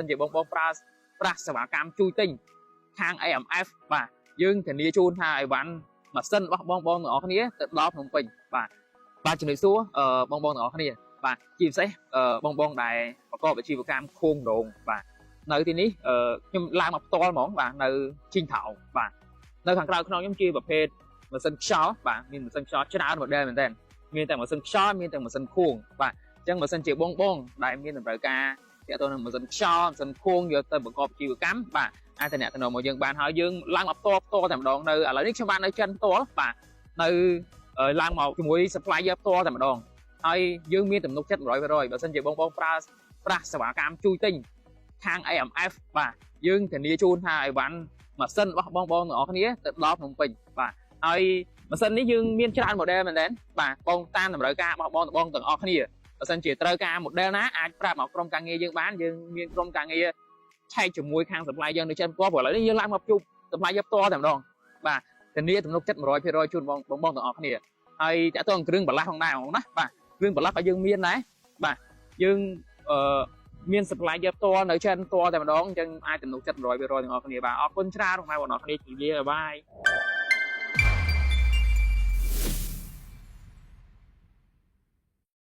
ជាបងប្រាស់សេវាកម្មជួយទិញខាង AMF បាទយើងធានាជូនថាអីវ៉ាន់ម៉ាស៊ីនរបស់បងទាំងអស់គ្នាទៅដល់ភ្នំពេញបាទជំរាបសួរបងទាំងអស់គ្នាបាទជាពិសេសបងដែលប្រកបអាជីវកម្មខួងរោងបាទនៅទីនេះខ្ញុំឡើងមកផ្ទាល់ហ្មងបាទនៅជីងថោងបាទនៅខាងក្រៅខ្ញុំជាប្រភេទម៉ាស៊ីនខ្យល់បាទមានម៉ាស៊ីនខ្យល់ច្រើនម៉ូដែលមែនតើមានតែម៉ាស៊ីនខ្យល់មានតែម៉ាស៊ីនខួងបាទអញ្ចឹងម៉ាស៊ីនជាបងដែលមានតម្រូវការទាក់ទងនឹងម៉ាស៊ីនខ្យល់ម៉ាស៊ីនខួងយកទៅប្រកបអាជីវកម្មបាទអាចតំណមកយើងបានហើយយើងឡើងមកផ្ទាល់តែម្ដងនៅឥឡូវនេះខ្ញុំបាននៅចិនផ្ទាល់បាទនៅឡើងមកជាមួយ supplier ផ្ទាល់តែម្ដងហើយយើងមានទំនុកចិត្ត 100% បើសិនជាបងប្រើប្រាស់សេវាកម្មជួយទិញខាង AMF បាទយើងធានាជូនថាអីវ៉ាន់ម៉ាស៊ីនរបស់បងទាំងអស់គ្នាទៅដល់ភ្នំពេញបាទហើយម៉ាស៊ីននេះយើងមានច្រើន model មែនទេបាទបងតាមតម្រូវការរបស់បងទាំងអស់គ្នាបើសិនជាត្រូវការ model ណាអាចប្រាប់មកក្រុមការងារយើងបានយើងមានក្រុមការងារឆែកជាមួយខាង supplier យើងនៅចិនផ្ទាល់ព្រោះឥឡូវនេះយើងឡើងមកជួប supplier ផ្ទាល់តែម្ដងបាទធានាទំនុកចិត្ត 100% ជូនបងទាំងអស់គ្នាហើយតាក់ទងគ្រឿងបន្លាស់ផងដែរបងណាបាទគ្រឿងបន្លាស់ក៏យើងមានដែរបាទយើងមាន supplier ផ្ទាល់នៅចិនផ្ទាល់តែម្ដងអញ្ចឹងអាចទំនុកចិត្ត 100% ទាំងអស់គ្នាបាទអរគុណច្រើនបងប្អូនទាំងអស់គ្នាជម្រាបបាយ